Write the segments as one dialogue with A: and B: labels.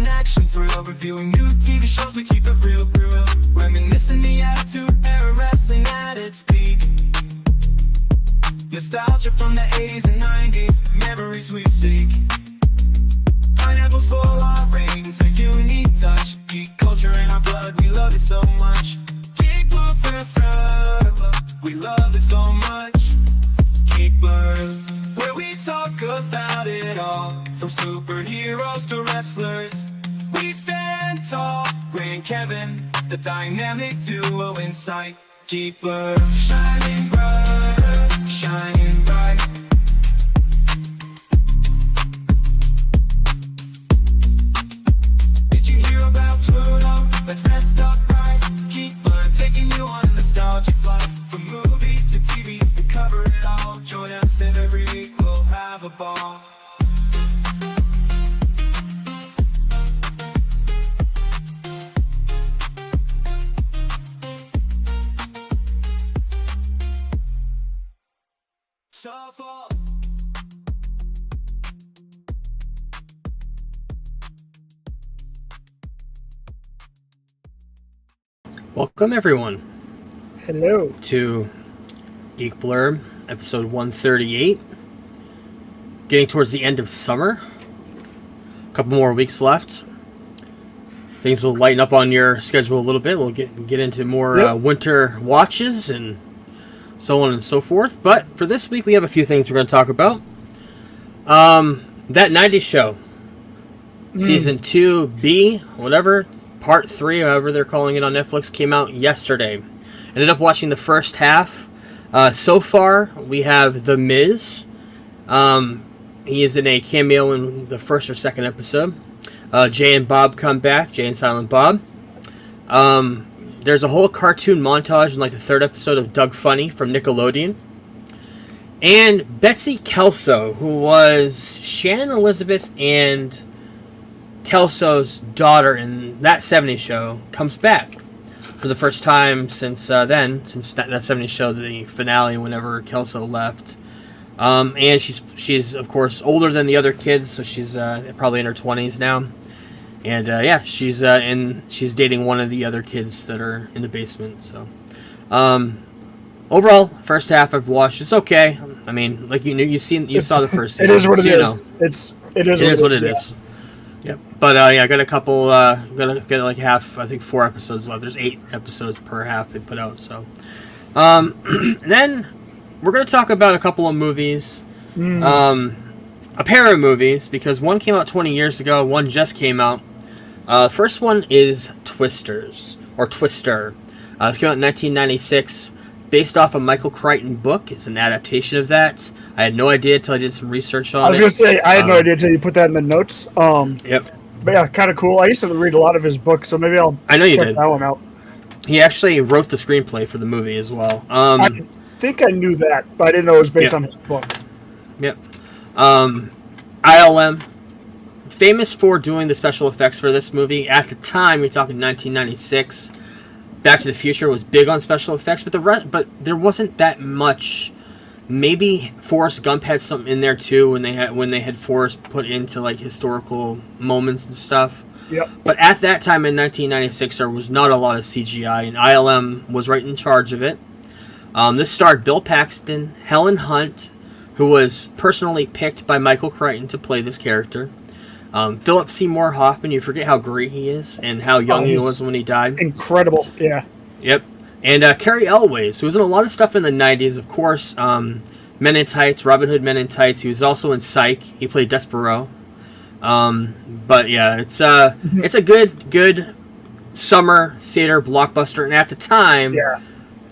A: and action thrill. Reviewing new TV shows, we keep it real. Reminiscing the attitude era, wrestling at its peak. Nostalgia from the 80s and 90s, memories we seek. Pineapples for our rings, a unique touch. Geek culture in our blood, we love it so much. Geek Blurb forever, we love it so much. Geek Blurb, where we talk about it all, from superheroes to wrestlers. We stand tall, Ray and Kevin, the dynamic duo in sight. Geek Blurb, shining bright, shining bright. Did you hear about Pluto? Let's rest up right. Geek Blurb, taking you on a nostalgia flight. From movies to TV, we cover it all. Join us every week, we'll have a ball. Shuffle.
B: Welcome everyone
C: Hello.
B: to Geek Blurb, episode 138. Getting towards the end of summer. A couple more weeks left. Things will lighten up on your schedule a little bit. We'll get into more winter watches and so on and so forth. But for this week, we have a few things we're going to talk about. That 90s show, season 2B, whatever, part 3, however they're calling it on Netflix, came out yesterday. Ended up watching the first half. So far, we have The Miz. He is in a cameo in the first or second episode. Jay and Bob come back, Jay and Silent Bob. There's a whole cartoon montage in like the third episode of Doug Funny from Nickelodeon. And Betsy Kelso, who was Shannon Elizabeth and Kelso's daughter in that 70s show, comes back for the first time since that 70s show, the finale, whenever Kelso left. And she's of course older than the other kids, so she's probably in her 20s now. And she's dating one of the other kids that are in the basement. So, overall, first half I've watched. It's okay. I mean, like you saw the first season.
C: It is what it is. It is what it is.
B: Yep. But I got a couple. Gonna get like half. I think 4 episodes left. There's 8 episodes per half they put out. So, then we're gonna talk about a couple of movies. A pair of movies, because one came out 20 years ago. One just came out. First one is Twisters, or Twister. It came out in 1996, based off a Michael Crichton book. It's an adaptation of that. I had no idea until I did some research on it.
C: I was going to say, I had no idea until you put that in the notes.
B: Yep.
C: But yeah, kind of cool. I used to read a lot of his books, so maybe I'll check that one out.
B: He actually wrote the screenplay for the movie as well.
C: I think I knew that, but I didn't know it was based on his book.
B: Yep. ILM, famous for doing the special effects for this movie. At the time, you're talking 1996. Back to the Future was big on special effects, but there wasn't that much. Maybe Forrest Gump had something in there too when they had Forrest put into like historical moments and stuff.
C: Yep.
B: But at that time in 1996, there was not a lot of CGI, and ILM was right in charge of it. This starred Bill Paxton, Helen Hunt, who was personally picked by Michael Crichton to play this character. Philip Seymour Hoffman, you forget how great he is and how young he was when he died.
C: Incredible, yeah.
B: Yep. And Carrie Elways, who was in a lot of stuff in the 90s, of course. Men in Tights, Robin Hood Men in Tights. He was also in Psych. He played Despero. But yeah, it's a good summer theater blockbuster. And at the time,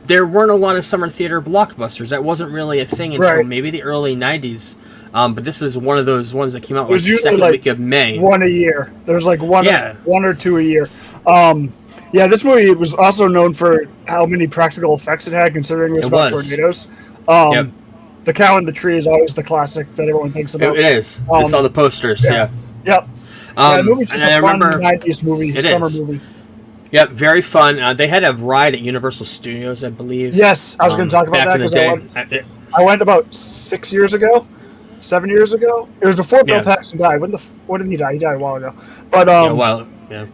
B: there weren't a lot of summer theater blockbusters. That wasn't really a thing until maybe the early 90s. But this was one of those ones that came out like the second week of May.
C: One a year. There's like one or two a year. This movie was also known for how many practical effects it had, considering it was about tornadoes. The Cow in the Tree is always the classic that everyone thinks about.
B: It is. I saw the posters,
C: Yep. The movie's just a fun 90s movie, summer movie.
B: Yep, very fun. They had a ride at Universal Studios, I believe.
C: Yes, I was going to talk about that because I went about 6 years ago. 7 years ago. It was before Bill Paxton died. When did he die? He died a while ago. But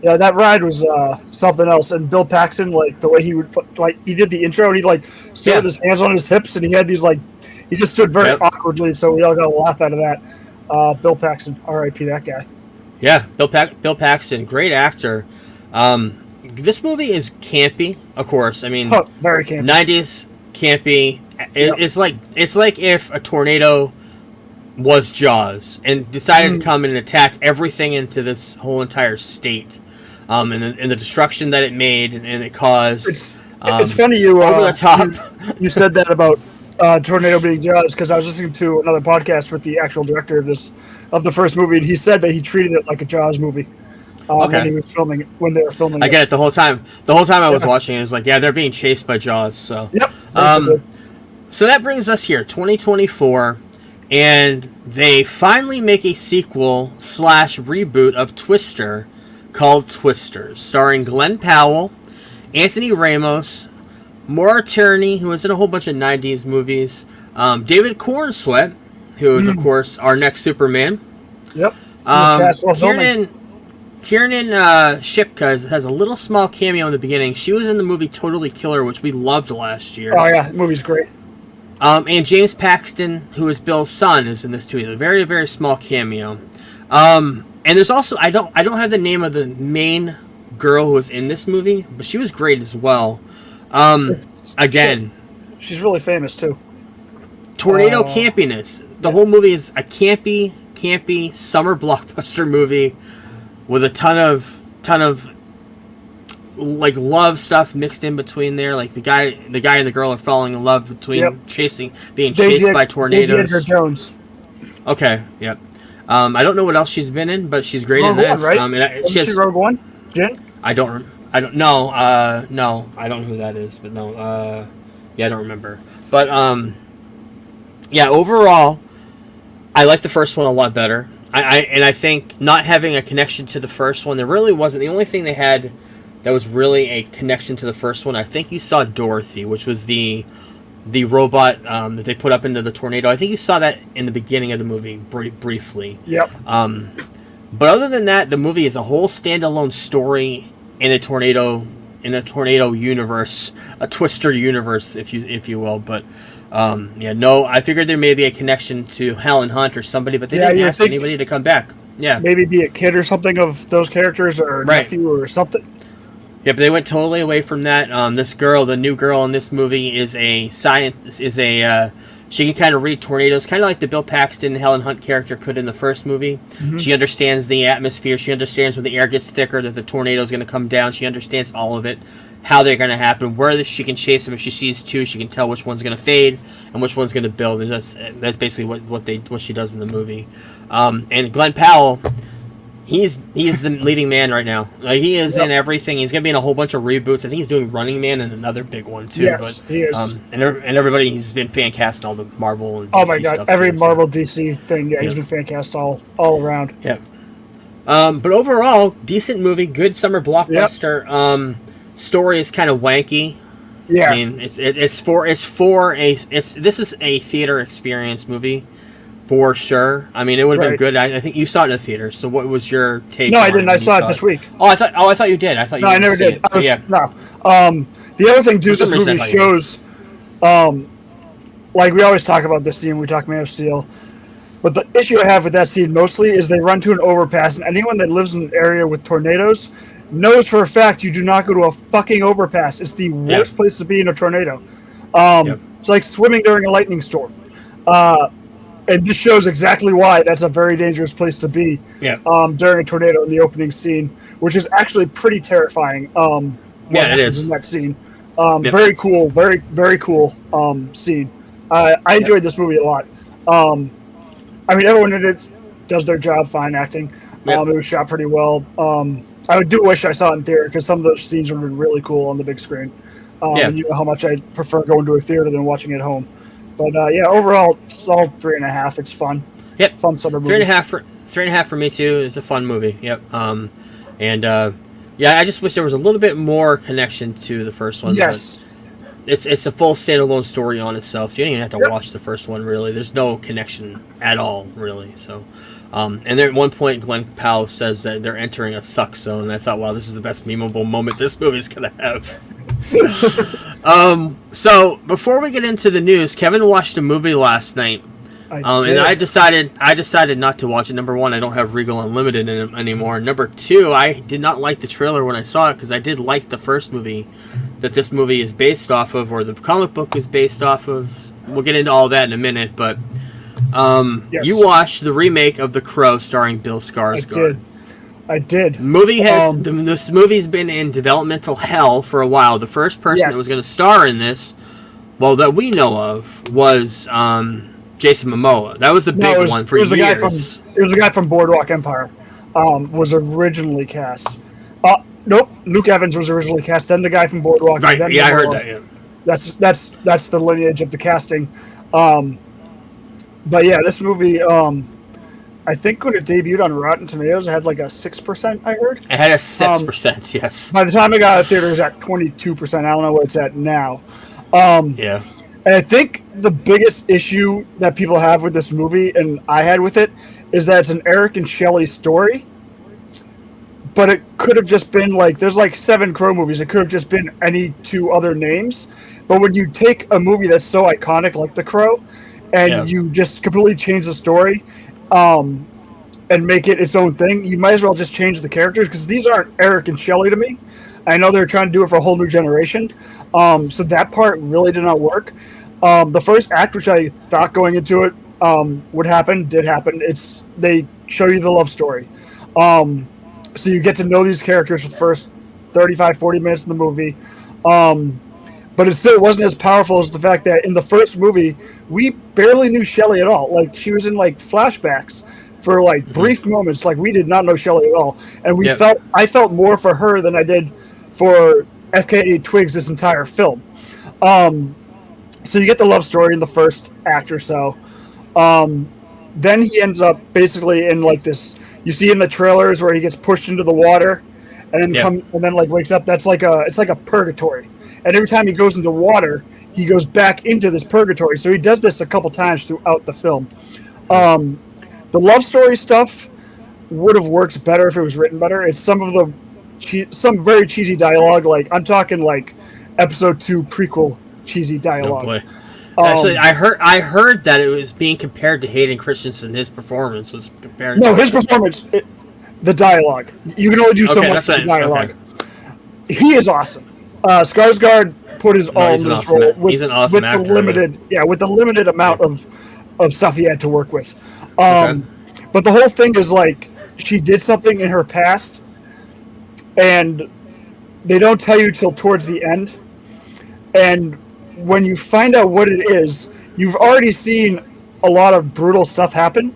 C: yeah, that ride was something else. And Bill Paxton, like the way he would he did the intro and he stood with his hands on his hips and he had these he just stood very awkwardly. So we all got a laugh out of that. Bill Paxton, R.I.P. that guy.
B: Yeah, Bill Paxton, great actor. This movie is campy, of course. I mean,
C: very campy.
B: 90s campy. It's like if a tornado was Jaws and decided to come and attack everything into this whole entire state, and the destruction that it made and it caused.
C: It's funny you
B: over the top.
C: You said that about tornado being Jaws because I was listening to another podcast with the actual director of the first movie, and he said that he treated it like a Jaws movie. When he was filming it, when they were filming it.
B: I get it the whole time. The whole time I was watching it, was like, they're being chased by Jaws. So so that brings us here, 2024, and they finally make a sequel / reboot of Twister called Twisters, starring Glenn Powell, Anthony Ramos, Maura Tierney, who was in a whole bunch of 90s movies, David Cornsweet, who is, of course, our next Superman.
C: Yep.
B: Kiernan Shipka has a little small cameo in the beginning. She was in the movie Totally Killer, which we loved last year.
C: Oh, yeah. The movie's great.
B: And James Paxton, who is Bill's son, is in this too. He's a very, very small cameo. And there's also, I don't have the name of the main girl who was in this movie, but she was great as well. Again,
C: she's really famous too.
B: Tornado campiness. The whole movie is a campy summer blockbuster movie with a ton of love stuff mixed in between there. Like the guy and the girl are falling in love between being chased by tornadoes.
C: Daisy Jones.
B: Okay, yep. I don't know what else she's been in, but she's great in this.
C: Right? She Rogue One? Jen?
B: I don't know. No, I don't know who that is, but no. I don't remember. But overall, I like the first one a lot better. I think not having a connection to the first one, there really wasn't. The only thing they had that was really a connection to the first one, I think you saw Dorothy, which was the robot that they put up into the tornado. I think you saw that in the beginning of the movie briefly.
C: Yep.
B: But other than that, the movie is a whole standalone story in a tornado universe, a Twister universe, if you will. But I figured there may be a connection to Helen Hunt or somebody, but they didn't ask anybody to come back. Yeah,
C: maybe be a kid or something of those characters, or nephew or something.
B: Yeah, but they went totally away from that. This girl, the new girl in this movie, is a scientist. She can kind of read tornadoes, kind of like the Bill Paxton Helen Hunt character could in the first movie. Mm-hmm. She understands the atmosphere. She understands when the air gets thicker that the tornado is going to come down. She understands all of it, how they're going to happen, where she can chase them. If she sees two, she can tell which one's going to fade and which one's going to build. And that's basically what she does in the movie. And Glenn Powell, he's the leading man right now. Like, he is in everything. He's going to be in a whole bunch of reboots. I think he's doing Running Man and another big one too.
C: Yes,
B: but
C: he is.
B: And everybody, he's been fan cast in all the Marvel and DC
C: oh my god,
B: stuff
C: every
B: too,
C: Marvel DC thing. Yeah, he's been fan cast all around.
B: Yeah. But overall, decent movie, good summer blockbuster. Yep. Story is kind of wanky.
C: Yeah.
B: I mean, this is a theater experience movie. For sure. I mean, it would have been good. I think you saw it in the theater. So, what was your take?
C: No, I didn't. I saw it this week.
B: Oh, I thought you did.
C: No, I never did. No. The other thing, too, this movie shows, like we always talk about this scene. We talk Man of Steel, but the issue I have with that scene mostly is they run to an overpass, and anyone that lives in an area with tornadoes knows for a fact you do not go to a fucking overpass. It's the worst place to be in a tornado. It's like swimming during a lightning storm. And this shows exactly why that's a very dangerous place to be during a tornado in the opening scene, which is actually pretty terrifying.
B: It is.
C: In that scene. Very cool, very, very cool scene. I enjoyed this movie a lot. I mean, everyone in it does their job fine acting. It was shot pretty well. I do wish I saw it in theater because some of those scenes would have been really cool on the big screen. And you know how much I prefer going to a theater than watching it at home. But overall, it's all 3.5. It's fun.
B: Yep.
C: Fun summer movie.
B: 3.5 for me too. It's a fun movie. Yep. I just wish there was a little bit more connection to the first one.
C: Yes.
B: it's a full standalone story on itself, so you don't even have to watch the first one, really. There's no connection at all, really. So, and then at one point, Glenn Powell says that they're entering a suck zone, and I thought, wow, this is the best memeable moment this movie's going to have. So, before we get into the news, Kevin watched a movie last night. And I decided not to watch it. Number one, I don't have Regal Unlimited in it anymore. Number two, I did not like the trailer when I saw it because I did like the first movie that this movie is based off of, or the comic book is based off of. We'll get into all that in a minute, but
C: yes.
B: You watched the remake of The Crow starring Bill Skarsgård.
C: I did.
B: This movie's been in developmental hell for a while. The first person that was going to star in this, well, that we know of, was Jason Momoa. That was the big one for years.
C: It was a guy from Boardwalk Empire. Was originally cast. Nope, Luke Evans was originally cast. Then the guy from Boardwalk.
B: Right.
C: Then
B: I heard that. Yeah.
C: That's the lineage of the casting. But yeah, this movie. I think when it debuted on Rotten Tomatoes, it had like a 6%. I heard
B: it had a 6%. Yes.
C: By the time I got out of theater, it was at 22%. I don't know what it's at now.
B: Yeah.
C: And I think the biggest issue that people have with this movie, and I had with it, is that it's an Eric and Shelley story. But it could have just been like, there's like 7 Crow movies. It could have just been any 2 other names. But when you take a movie that's so iconic like The Crow, and you just completely change the story, and make it its own thing, you might as well just change the characters, because these aren't Eric and Shelley to me. I know they're trying to do it for a whole new generation. So that part really did not work. The first act, which I thought going into it would happen, did happen. They show you the love story. So you get to know these characters for the first 35, 40 minutes in the movie. But it still wasn't as powerful as the fact that in the first movie, we barely knew Shelley at all. Like, she was in like flashbacks for like brief moments. Like, we did not know Shelley at all. And I felt more for her than I did for FKA Twigs this entire film. So you get the love story in the first act or so. Then he ends up basically in like this, you see in the trailers where he gets pushed into the water and then like wakes up. It's like a purgatory. And every time he goes into water, he goes back into this purgatory. So he does this a couple times throughout the film. The love story stuff would have worked better if it was written better. It's some very cheesy dialogue. Like, I'm talking like episode 2 prequel cheesy dialogue.
B: Oh boy. Actually, I heard that it was being compared to Hayden Christensen. His performance was compared.
C: No, his performance, the dialogue. You can only do so much with the dialogue. Okay. He is awesome. Skarsgård put his all in this role.
B: He's an awesome actor.
C: With the limited amount of stuff he had to work with. But the whole thing is like, she did something in her past, and they don't tell you till towards the end. And when you find out what it is, you've already seen a lot of brutal stuff happen,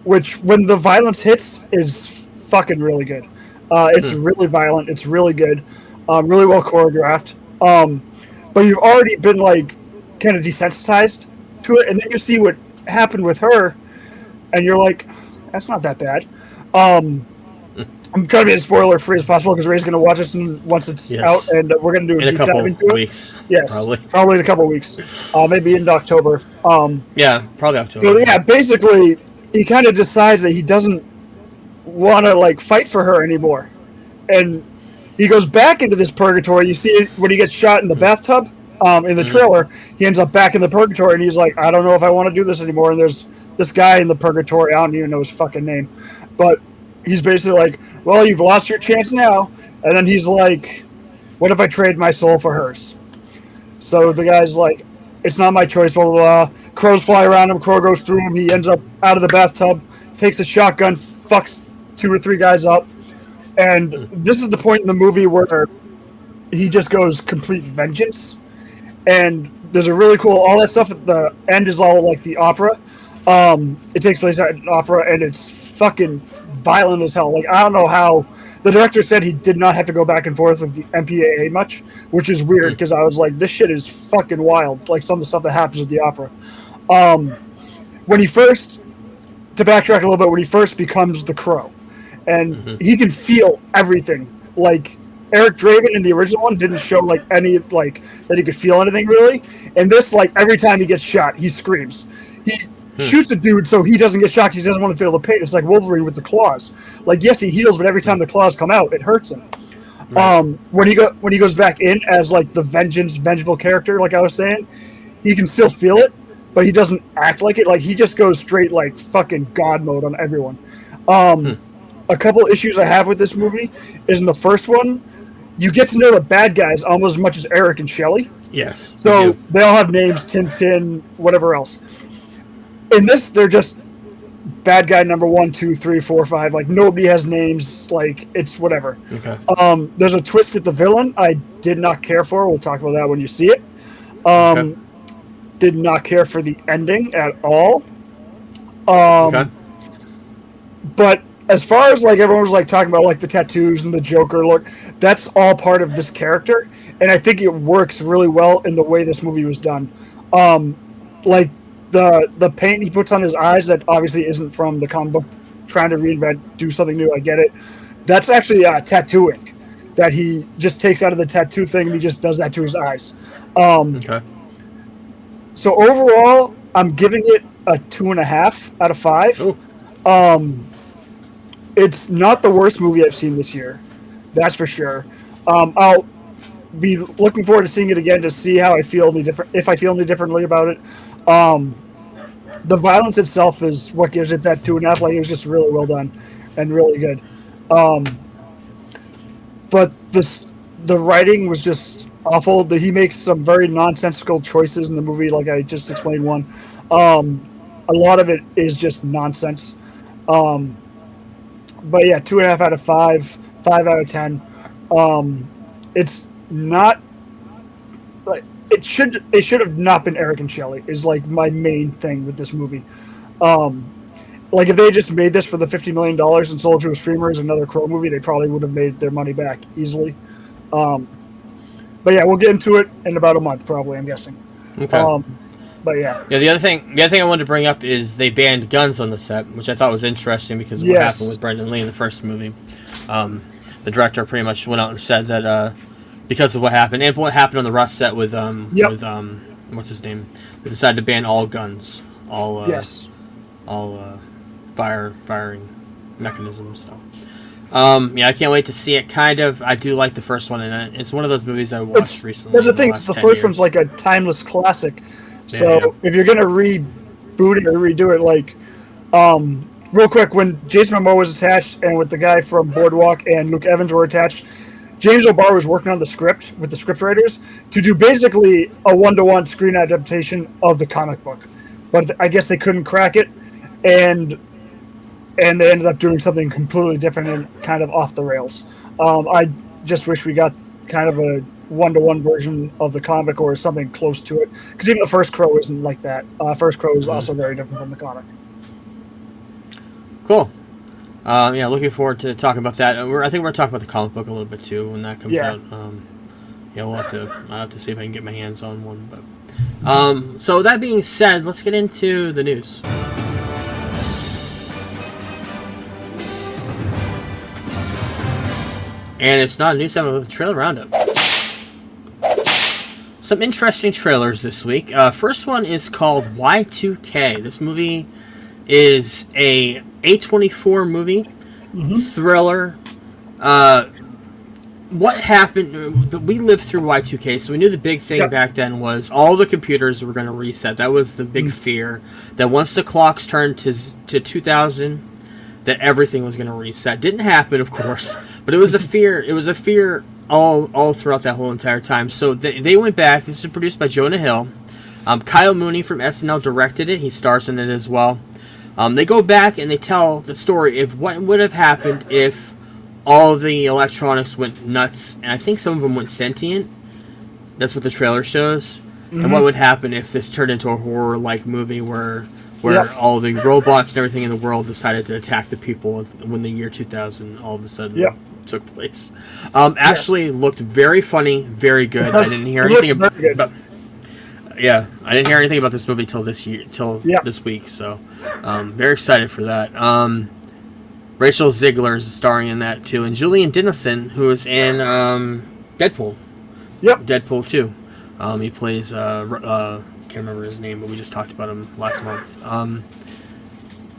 C: which when the violence hits is fucking really good. It's really violent. It's really good. Really well choreographed. But you've already been like kind of desensitized to it, and then you see what happened with her, and you're like, that's not that bad. I'm trying to be as spoiler free as possible because Ray's going to watch this once it's out, and we're going to do a deep dive into it.
B: Weeks.
C: Yes, probably in a couple weeks. Maybe in October.
B: Yeah, probably October.
C: So yeah, basically, he kind of decides that he doesn't want to like fight for her anymore, and he goes back into this purgatory. You see it when he gets shot in the bathtub in the trailer. He ends up back in the purgatory, and he's like, I don't know if I want to do this anymore. And there's this guy in the purgatory. I don't even know his fucking name, but he's basically like, well, you've lost your chance now. And then he's like, what if I trade my soul for hers? So the guy's like, it's not my choice, blah, blah, blah. Crows fly around him. Crow goes through him. He ends up out of the bathtub, takes a shotgun, fucks 2 or 3 guys up. And this is the point in the movie where he just goes complete vengeance. And there's a really cool, all that stuff at the end is all like the opera. It takes place at an opera, and it's fucking violent as hell. Like, I don't know how the director said he did not have to go back and forth with the MPAA much, which is weird because I was like, this shit is fucking wild. Like some of the stuff that happens at the opera. When he first, to backtrack a little bit, when he first becomes the Crow, and he can feel everything. Like Eric Draven in the original one didn't show like any like that he could feel anything really. And this, like every time he gets shot, he screams. He shoots a dude so he doesn't get shot because he doesn't want to feel the pain. It's like Wolverine with the claws. Like yes, he heals, but every time the claws come out, it hurts him. Right. When he goes back in as like the vengeful character, like I was saying, he can still feel it, but he doesn't act like it. Like he just goes straight like fucking God mode on everyone. A couple issues I have with this movie is in the first one, you get to know the bad guys almost as much as Eric and Shelley.
B: Yes.
C: So they all have names, Tintin, whatever else. In this, they're just bad guy number 1, 2, 3, 4, 5. Like nobody has names. Like it's whatever.
B: Okay.
C: There's a twist with the villain I did not care for. We'll talk about that when you see it. Did not care for the ending at all. But as far as like everyone was like talking about like the tattoos and the Joker look, that's all part of this character, and I think it works really well in the way this movie was done. Like the paint he puts on his eyes that obviously isn't from the comic book, trying to reinvent, do something new. I get it. That's actually tattooing that he just takes out of the tattoo thing and he just does that to his eyes. So overall, I'm giving it a 2.5 out of 5. Ooh. It's not the worst movie I've seen this year, that's for sure. I'll be looking forward to seeing it again to see how I feel if I feel any differently about it. The violence itself is what gives it that 2.5. Like it was just really well done and really good. But the writing was just awful. He makes some very nonsensical choices in the movie, like I just explained one. A lot of it is just nonsense. But yeah, 2.5 out of 5, 5 out of 10. It's not like it should have not been Eric and Shelley is like my main thing with this movie. Like if they just made this for the $50 million and sold it to a streamer as another Crow movie, they probably would have made their money back easily. But yeah, we'll get into it in about a month, probably. I'm guessing.
B: Okay.
C: But yeah.
B: Yeah. The other thing I wanted to bring up is they banned guns on the set, which I thought was interesting because of what happened with Brendan Lee in the first movie. The director pretty much went out and said that because of what happened and what happened on the Rust set with what's his name, they decided to ban all guns, all firing mechanisms. So. I can't wait to see it. Kind of, I do like the first one, and it's one of those movies I watched recently.
C: There's the thing, the first one's like a timeless classic. So if you're gonna reboot it or redo it, like, real quick, when Jason Momoa was attached, and with the guy from Boardwalk and Luke Evans were attached, James O'Barr was working on the script with the scriptwriters to do basically a 1-to-1 screen adaptation of the comic book, but I guess they couldn't crack it, and they ended up doing something completely different and kind of off the rails. I just wish we got kind of a 1-to-1 version of the comic or something close to it, because even the first Crow isn't like that. First Crow is also very different from the comic.
B: Cool. Looking forward to talking about that. I think we're talking about the comic book a little bit too when that comes out. I'll have to see if I can get my hands on one. But so that being said, let's get into the news. And it's not a news segment with a trailer roundup. Some interesting trailers this week. First one is called Y2K. This movie is a A24 movie, thriller. What happened? We lived through Y2K, so we knew the big thing back then was all the computers were going to reset. That was the big fear. That once the clocks turned to 2000, that everything was going to reset. Didn't happen, of course, but it was a fear. It was a fear all throughout that whole entire time. So they went back. This is produced by Jonah Hill. Kyle Mooney from SNL directed it. He stars in it as well. They go back and they tell the story of what would have happened if all of the electronics went nuts, and I think some of them went sentient. That's what the trailer shows. And what would happen if this turned into a horror-like movie where all the robots and everything in the world decided to attack the people when the year 2000 all of a sudden took place. Actually looked very funny, very good. I didn't hear anything about I didn't hear anything about this movie till this week, so very excited for that. Rachel Ziegler is starring in that too, and Julian Dennison, who is in Deadpool.
C: Yep.
B: Deadpool 2. He plays can't remember his name, but we just talked about him last month.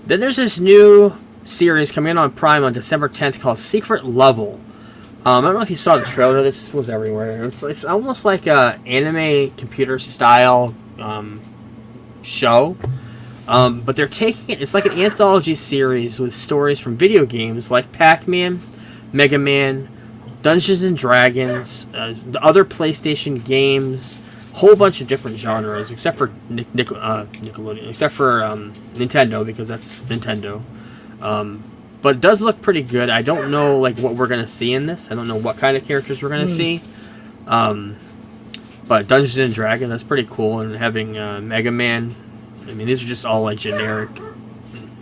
B: Then there's this new series coming in on Prime on December 10th called Secret Level. I don't know if you saw the trailer. This was everywhere. It's almost like a anime computer style show. But they're taking it. It's like an anthology series with stories from video games like Pac-Man, Mega Man, Dungeons and Dragons, the other PlayStation games, whole bunch of different genres, except for Nickelodeon, except for Nintendo, because that's Nintendo. But it does look pretty good. I don't know like what we're gonna see in this. I don't know what kind of characters we're gonna see. But Dungeons and Dragons, that's pretty cool, and having Mega Man. I mean, these are just all like generic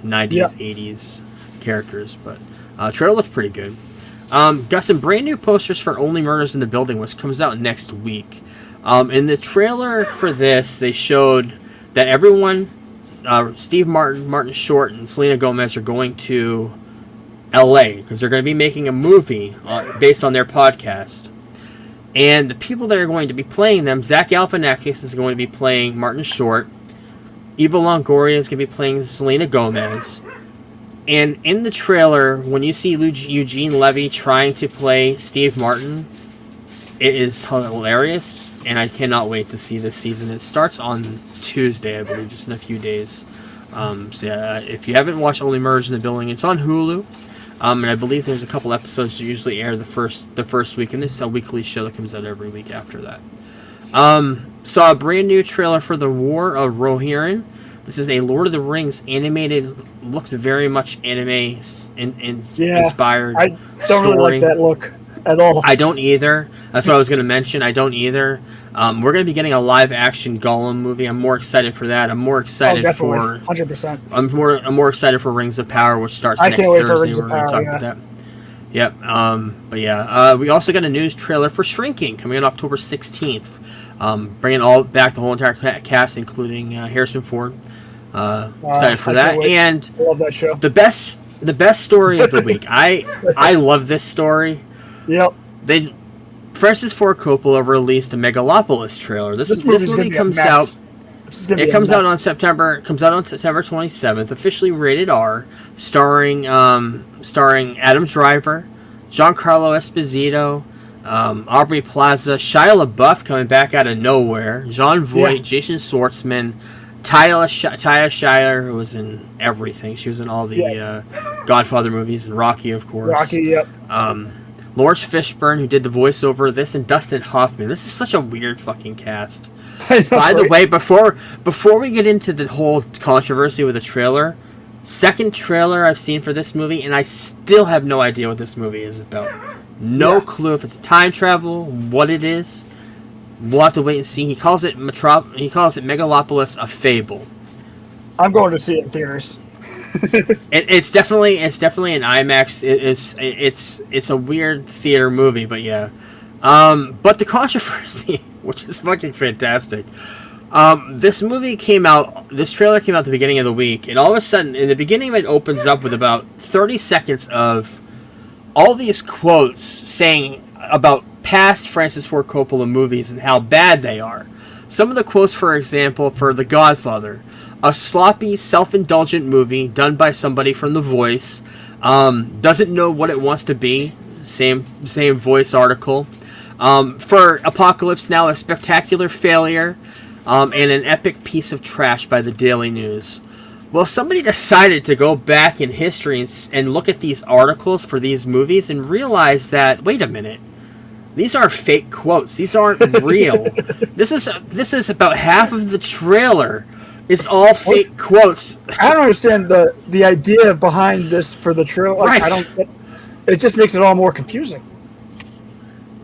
B: 90s, 80s characters, but trailer looks pretty good. Got some brand new posters for Only Murders in the Building, which comes out next week. In the trailer for this, they showed that everyone, Steve Martin, Martin Short, and Selena Gomez are going to LA because they're going to be making a movie based on their podcast. And the people that are going to be playing them, Zach Galifianakis is going to be playing Martin Short. Eva Longoria is going to be playing Selena Gomez. And in the trailer, when you see Eugene Levy trying to play Steve Martin, it is hilarious, and I cannot wait to see this season. It starts on Tuesday, I believe, just in a few days. So yeah, if you haven't watched Only Murders in the Building, it's on Hulu. And I believe there's a couple episodes that usually air the first week, and this is a weekly show that comes out every week after that. Saw a brand new trailer for The War of Rohirrim. This is a Lord of the Rings animated, looks very much anime inspired.
C: I don't really like that look at all.
B: I don't either. That's what I was going to mention. I don't either. We're going to be getting a live action Gollum movie. I'm more excited for that. I'm more excited for
C: 100%.
B: I'm more excited for Rings of Power, which starts next Thursday. We're going to talk about that. Yep. But yeah, we also got a news trailer for Shrinking coming on October 16th. Bringing back the whole entire cast, including Harrison Ford. Excited for that. And
C: I love that show.
B: The best story of the week. I love this story.
C: Yep.
B: Francis Ford Coppola released a Megalopolis trailer. This movie comes out. It comes out on September 27th, officially rated R, starring Adam Driver, Giancarlo Esposito, Aubrey Plaza, Shia LaBeouf coming back out of nowhere, Jon Voight, Jason Schwartzman, Talia Shire, who was in everything. She was in all the Godfather movies, and Rocky, of course.
C: Rocky, yep.
B: Lawrence Fishburne, who did the voiceover of this, and Dustin Hoffman. This is such a weird fucking cast. By the way, before we get into the whole controversy with the trailer, second trailer I've seen for this movie, and I still have no idea what this movie is about. No clue if it's time travel, what it is. We'll have to wait and see. He calls it Megalopolis a fable.
C: I'm going to see it in theaters.
B: It's definitely an IMAX. It's a weird theater movie, but yeah. But the controversy, which is fucking fantastic. This trailer came out at the beginning of the week, and all of a sudden, in the beginning, it opens up with about 30 seconds of all these quotes saying about past Francis Ford Coppola movies and how bad they are. Some of the quotes, for example, for The Godfather, a sloppy, self-indulgent movie done by somebody from The Voice, doesn't know what it wants to be. Same Voice article. For Apocalypse Now, a spectacular failure, and an epic piece of trash by the Daily News. Well, somebody decided to go back in history and look at these articles for these movies and realize that, wait a minute, these are fake quotes. These aren't real. This is about half of the trailer. It's all fake quotes.
C: I don't understand the idea behind this for the trailer. Like,
B: Right.
C: It just makes it all more confusing.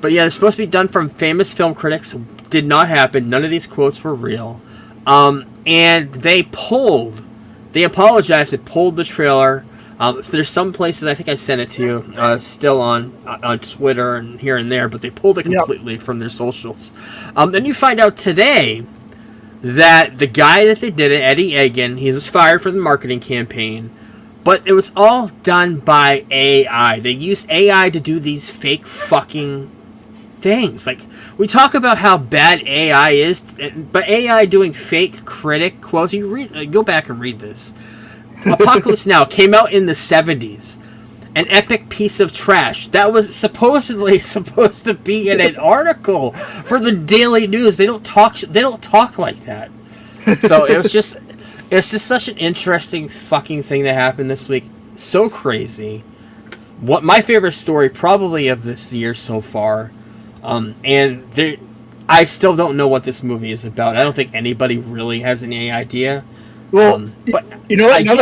B: But yeah, it's supposed to be done from famous film critics. Did not happen. None of these quotes were real. And they apologized. They pulled the trailer. So there's some places, I think I sent it to you, still on Twitter and here and there, but they pulled it completely from their socials. Then you find out today that the guy that they did it, Eddie Egan, he was fired for the marketing campaign. But it was all done by AI. They use AI to do these fake fucking things. Like, we talk about how bad AI is, but AI doing fake critic quotes. Go back and read this. Apocalypse Now came out in the 70s. An epic piece of trash that was supposedly supposed to be in an article for the Daily News. They don't talk like that. So it's just such an interesting fucking thing that happened this week. So crazy. What my favorite story probably of this year so far. I still don't know what this movie is about. I don't think anybody really has any idea.
C: Well, but you know what? Now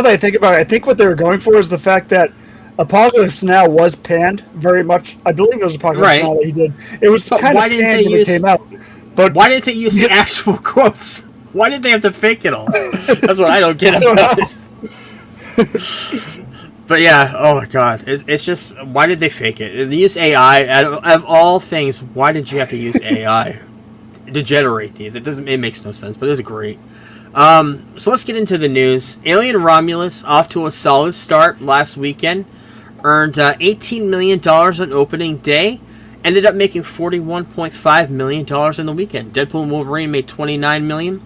C: that I think about it, I think what they were going for is the fact that Apocalypse Now was panned very much. I believe it was Apocalypse Now that he did. It was kind of panned when it came out. But
B: why didn't they use the actual quotes? Why did they have to fake it all? That's what I don't get about it. But yeah, oh my god, it's just, why did they fake it? They use AI. Out of all things, why did you have to use AI to generate these? It makes no sense, but it was great. So let's get into the news. Alien Romulus off to a solid start last weekend. Earned $18 million on opening day. Ended up making $41.5 million in the weekend. Deadpool and Wolverine made $29 million.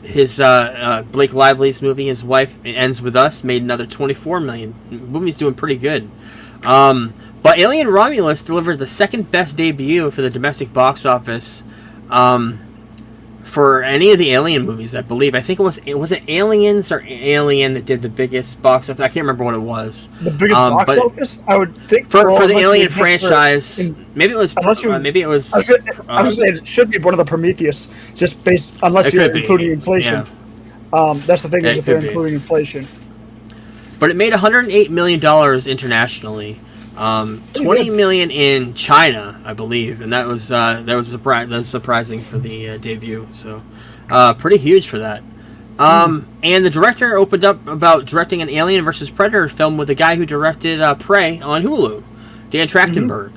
B: His Blake Lively's movie, His Wife Ends With Us, made another $24 million. The movie's doing pretty good. But Alien Romulus delivered the second best debut for the domestic box office for any of the Alien movies, I believe. I think was it Aliens or Alien that did the biggest box office? I can't remember what it was.
C: The biggest box office, I would think,
B: for the Alien franchise. Maybe it was. Maybe it was.
C: I was saying it should be one of the Prometheus, just based unless you're including inflation. Yeah. That's the thing, is if they're including inflation.
B: But it made $108 million internationally. $20 million in China, I believe, and that was surprising for the debut. So, pretty huge for that. And the director opened up about directing an Alien vs. Predator film with the guy who directed Prey on Hulu, Dan Trachtenberg.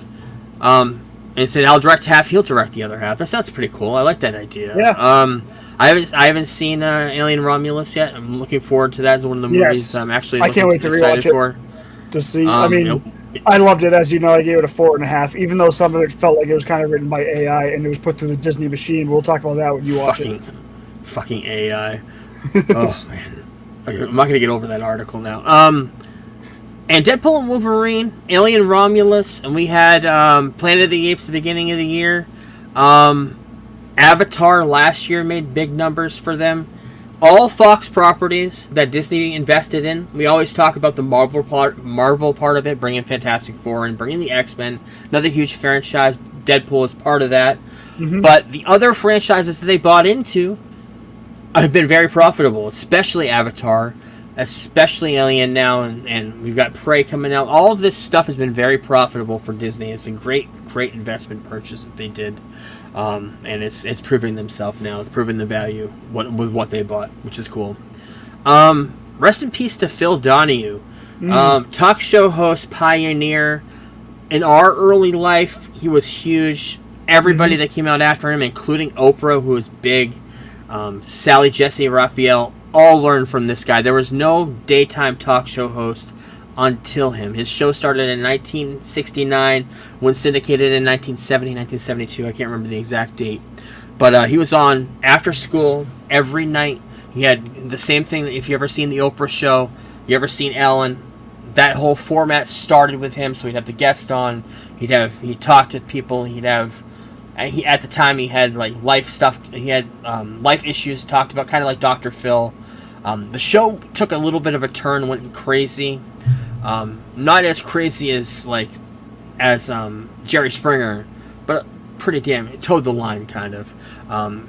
B: And said, "I'll direct half, he'll direct the other half." That sounds pretty cool. I like that idea.
C: Yeah.
B: I haven't seen Alien Romulus yet. I'm looking forward to that as one of the movies I'm actually
C: I can't wait to rewatch it to see. I mean. I loved it, as you know. I gave it a 4.5, even though some of it felt like it was kind of written by AI and it was put through the Disney machine. We'll talk about that when you watch it.
B: Fucking AI. Oh man, I'm not gonna get over that article now. And Deadpool and Wolverine, Alien Romulus, and we had Planet of the Apes at the beginning of the year. Avatar last year made big numbers for them. All Fox properties that Disney invested in. We always talk about the Marvel part of it, bringing Fantastic Four and bringing the X-Men. Another huge franchise. Deadpool is part of that. Mm-hmm. But the other franchises that they bought into have been very profitable, especially Avatar, especially Alien now, and we've got Prey coming out. All of this stuff has been very profitable for Disney. It's a great investment purchase that they did. And it's proving themselves now. It's proving the value with what they bought, which is cool. Rest in peace to Phil Donahue. Talk show host, pioneer. In our early life, he was huge. Everybody that came out after him, including Oprah, who was big, Sally, Jesse, Raphael, all learned from this guy. There was no daytime talk show host until him. His show started in 1969, when syndicated in 1970, 1972. I can't remember the exact date. But he was on after school every night. He had the same thing. If you ever seen the Oprah show, you ever seen Ellen, that whole format started with him. So he'd have the guest on. He'd talk to people. At the time he had like life stuff. He had life issues talked about, kind of like Dr. Phil. The show took a little bit of a turn, went crazy. Not as crazy as Jerry Springer, but it towed the line, kind of.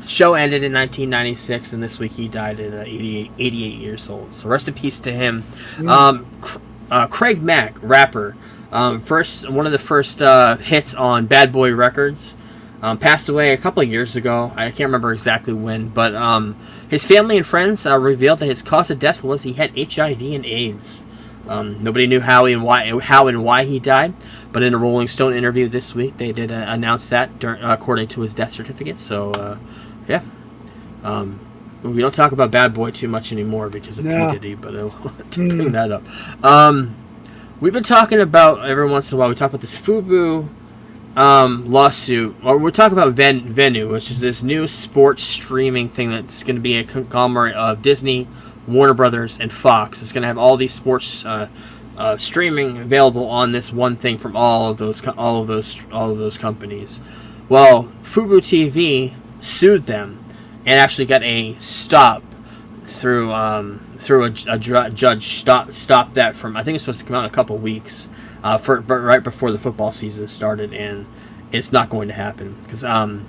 B: Show ended in 1996, and this week he died at 88 years old. So rest in peace to him. Craig Mack, rapper, one of the first hits on Bad Boy Records, passed away a couple of years ago. I can't remember exactly when, but his family and friends revealed that his cause of death was he had HIV and AIDS. Nobody knew how and why he died, but in a Rolling Stone interview this week, they did announce that according to his death certificate. So, yeah, We don't talk about Bad Boy too much anymore because of P. Diddy, but I want to bring that up. We've been talking about, every once in a while, we talk about this FUBU lawsuit, or we're talking about Venu, which is this new sports streaming thing that's going to be a conglomerate of Disney, Warner Brothers, and Fox. It's going to have all these sports streaming available on this one thing from all of those companies. Well, FUBU TV sued them and actually got a stop through a judge stopped that from, I think it's supposed to come out in a couple weeks, right before the football season started, and it's not going to happen because Venmo,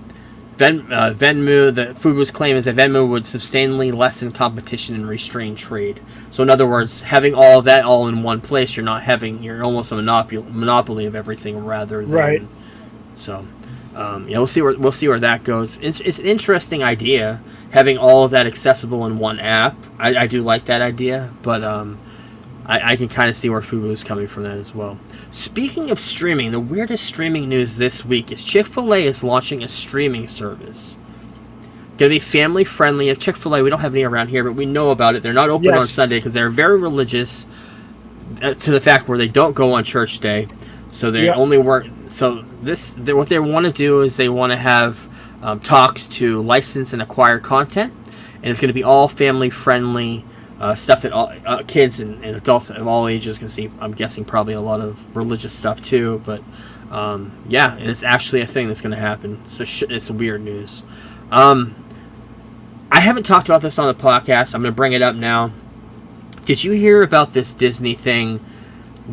B: the FUBU's claim is that Venmo would substantially lessen competition and restrain trade. So in other words, having all of that all in one place, you're almost a monopoly of everything rather than
C: right.
B: So. We'll see where that goes. It's an interesting idea, having all of that accessible in one app. I do like that idea, but I can kind of see where FUBU is coming from that as well. Speaking of streaming, the weirdest streaming news this week is Chick-fil-A is launching a streaming service. Going to be family friendly. Chick-fil-A, we don't have any around here, but we know about it. They're not open on Sunday because they're very religious to the fact where they don't go on church day. So they only work. So what they want to do is they want to have talks to license and acquire content, and it's going to be all family friendly stuff that all kids and adults of all ages can see. I'm guessing probably a lot of religious stuff too, but it's actually a thing that's going to happen. So it's weird news. I haven't talked about this on the podcast. I'm going to bring it up now. Did you hear about this Disney thing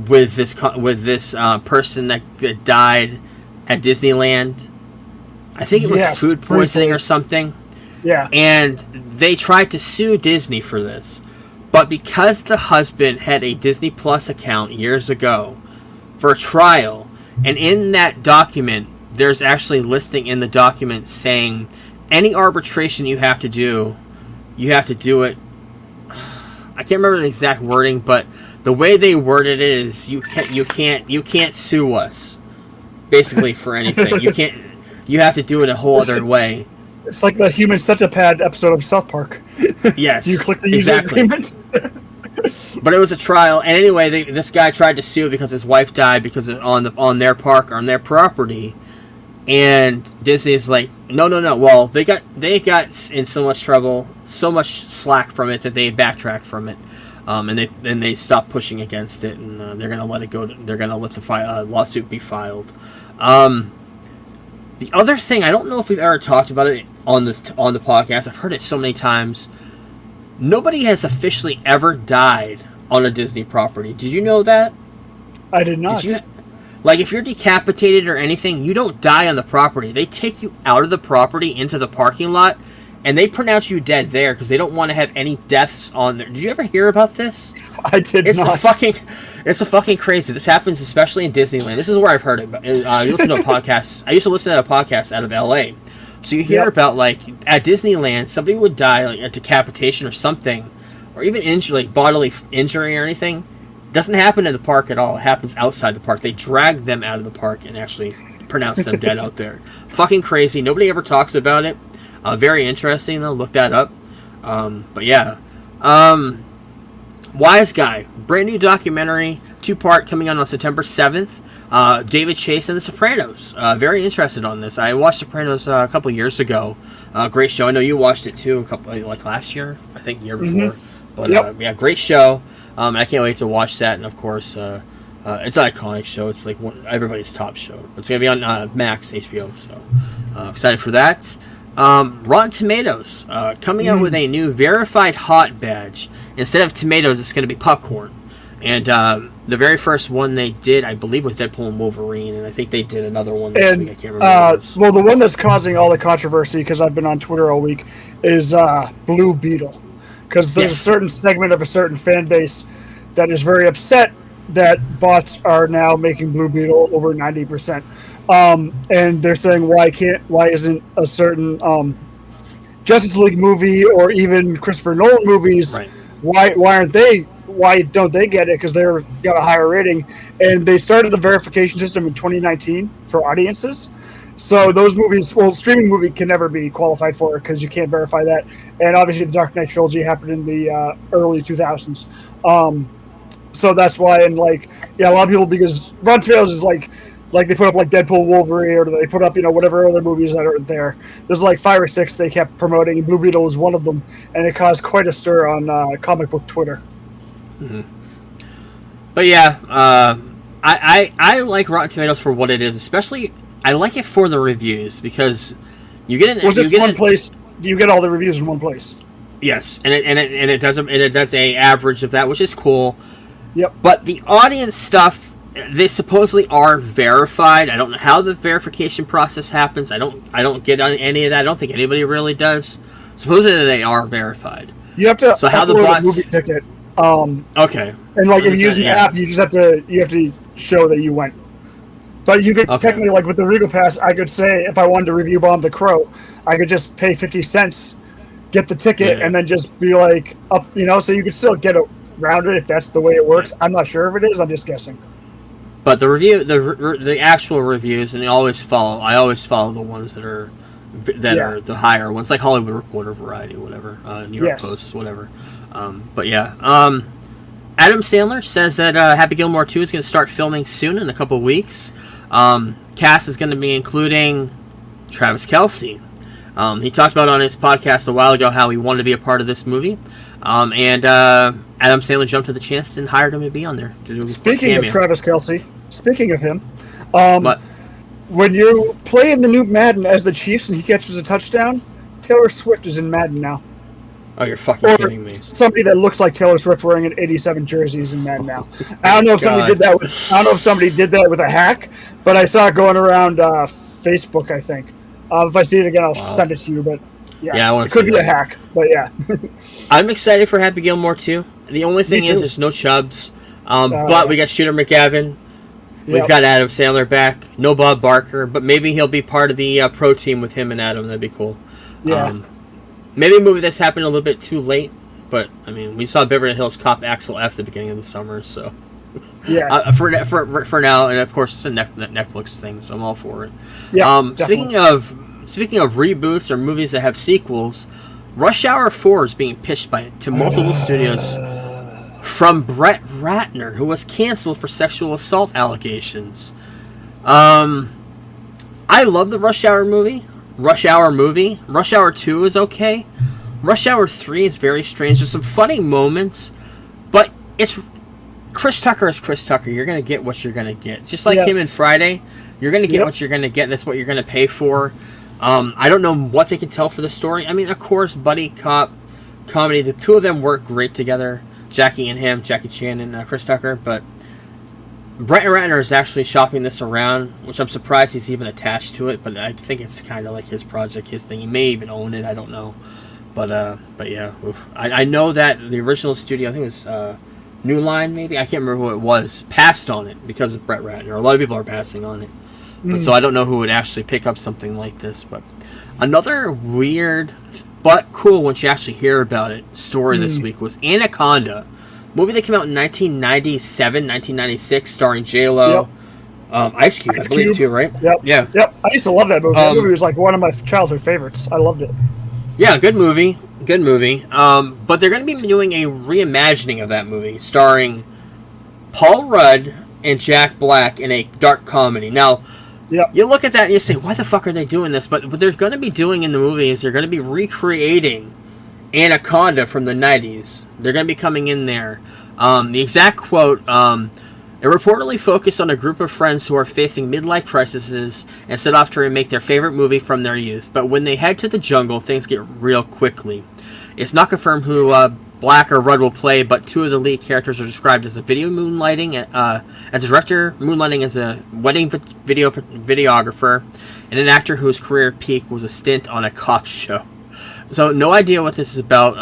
B: with this person that died at Disneyland? I think it was food poisoning or something.
C: Yeah.
B: And they tried to sue Disney for this. But because the husband had a Disney Plus account years ago for a trial, and in that document, there's actually listing in the document saying any arbitration you have to do it. I can't remember the exact wording, but the way they worded it is you can't sue us, basically, for anything. You have to do it a whole other way.
C: It's like the Human Centipede episode of South Park.
B: Yes,
C: you click the user agreement.
B: But it was a trial, and anyway, this guy tried to sue because his wife died because on their property, and Disney's like, no. Well, they got in so much trouble, so much slack from it that they backtracked from it. And they stopped pushing against it, and they're going to let it go. They're going to let the lawsuit be filed. The other thing, I don't know if we've ever talked about it on the podcast. I've heard it so many times. Nobody has officially ever died on a Disney property. Did you know that?
C: I did not.
B: If you're decapitated or anything, you don't die on the property. They take you out of the property into the parking lot, and they pronounce you dead there because they don't want to have any deaths on there. Did you ever hear about this?
C: I did not.
B: It's a fucking crazy. This happens especially in Disneyland. This is where I've heard it. You listen to a podcast. I used to listen to a podcast out of LA. So you hear about, at Disneyland, somebody would die, a decapitation or something, or even bodily injury or anything. It doesn't happen in the park at all. It happens outside the park. They drag them out of the park and actually pronounce them dead out there. Fucking crazy. Nobody ever talks about it. Very interesting, though. Look that up. But yeah. Wise Guy. Brand new documentary. 2-part coming out on September 7th. David Chase and The Sopranos. Very interested on this. I watched Sopranos a couple years ago. Great show. I know you watched it too. Last year. I think the year before. But great show. I can't wait to watch that. And of course, it's an iconic show. It's like everybody's top show. It's going to be on Max HBO. So excited for that. Rotten Tomatoes coming out with a new verified hot badge. Instead of tomatoes, it's going to be popcorn. And the very first one they did, I believe, was Deadpool and Wolverine, and I think they did another one this week. I can't remember.
C: Well, the one that's causing all the controversy, because I've been on Twitter all week, is Blue Beetle. Because there's a certain segment of a certain fan base that is very upset that bots are now making Blue Beetle over 90%. And they're saying, why isn't a certain Justice League movie or even Christopher Nolan movies, why don't they get it? Because they're got a higher rating. And they started the verification system in 2019 for audiences. So those movies, well, streaming movie can never be qualified for because you can't verify that. And obviously, the Dark Knight trilogy happened in the early 2000s. So that's why, and like, yeah, a lot of people, because Rotten Tomatoes is like they put up like Deadpool, Wolverine, or they put up, whatever other movies that are there. There's like 5 or 6 they kept promoting, and Blue Beetle was one of them, and it caused quite a stir on comic book Twitter.
B: Mm-hmm. But yeah, I like Rotten Tomatoes for what it is, especially I like it for the reviews because you get an.
C: Was this one place? Do you get all the reviews in one place?
B: Yes, and it does a average of that, which is cool.
C: Yep.
B: But the audience stuff, they supposedly are verified. I don't know how the verification process happens. I don't get on any of that. I don't think anybody really does. Supposedly they are verified.
C: You have to.
B: So how the
C: bots, movie ticket.
B: Okay.
C: And like if you use an app, you just have to show that you went. But you could technically, like with the Regal Pass, I could say if I wanted to review Bomb the Crow, I could just pay 50 cents, get the ticket, and then just be like up, so you could still get around it if that's the way it works. I'm not sure if it is. I'm just guessing.
B: But the the actual reviews, and I always follow the ones that are the higher ones, like Hollywood Reporter, Variety, whatever, New York Post, whatever. But yeah, Adam Sandler says that Happy Gilmore 2 is going to start filming soon in a couple weeks. Cast is going to be including Travis Kelce. He talked about on his podcast a while ago how he wanted to be a part of this movie. And Adam Sandler jumped at the chance and hired him to be on there.
C: Speaking of Travis Kelce, speaking of him, when you play in the new Madden as the Chiefs and he catches a touchdown, Taylor Swift is in Madden now.
B: Oh, you're fucking kidding me!
C: Somebody that looks like Taylor Swift wearing an '87 jersey is in Madden now. I don't know if somebody did that. I don't know if somebody did that with a hack, but I saw it going around Facebook. I think. If I see it again, I'll send it to you. But yeah, it could be a hack. But yeah,
B: I'm excited for Happy Gilmore 2. The only thing is, there's no Chubbs, but we got Shooter McGavin. We've got Adam Sandler back. No Bob Barker, but maybe he'll be part of the pro team with him and Adam. That'd be cool.
C: Yeah.
B: Maybe a movie that's happened a little bit too late, but I mean, we saw Beverly Hills Cop Axel F at the beginning of the summer, so
C: yeah.
B: For now, and of course it's a Netflix thing, so I'm all for it.
C: Yeah.
B: Speaking of reboots or movies that have sequels, Rush Hour 4 is being pitched to multiple studios from Brett Ratner, who was canceled for sexual assault allegations. I love the Rush Hour movie. Rush Hour 2 is okay. Rush Hour 3 is very strange. There's some funny moments, but it's Chris Tucker is Chris Tucker. You're going to get what you're going to get. Just like him in Friday, you're going to get what you're going to get. That's what you're going to pay for. I don't know what they can tell for the story. I mean, of course, buddy cop comedy. The two of them work great together. Jackie Chan and Chris Tucker, but Brett Ratner is actually shopping this around, which I'm surprised he's even attached to it, but I think it's kind of like his project, his thing. He may even own it, I don't know. But yeah, I know that the original studio, I think it was New Line, maybe? I can't remember who it was, passed on it because of Brett Ratner. A lot of people are passing on it. But, so I don't know who would actually pick up something like this. But another weird, but cool, once you actually hear about it, story this week was Anaconda. Movie that came out in 1997, 1996, starring J-Lo, Ice Cube, I believe, too, right?
C: Yep. Yeah. Yep. I used to love that movie. That movie was like one of my childhood favorites. I loved it.
B: Yeah, good movie. Good movie. But they're going to be doing a reimagining of that movie, starring Paul Rudd and Jack Black in a dark comedy. Now, you look at that and you say, why the fuck are they doing this? But what they're going to be doing in the movie is they're going to be recreating Anaconda from the 90s. They're going to be coming in there. The exact quote, it reportedly focused on a group of friends who are facing midlife crises and set off to remake their favorite movie from their youth. But when they head to the jungle, things get real quickly. It's not confirmed who Black or Rudd will play, but two of the lead characters are described as a video moonlighting, as a director, moonlighting as a wedding videographer, and an actor whose career peak was a stint on a cop show. So, no idea what this is about.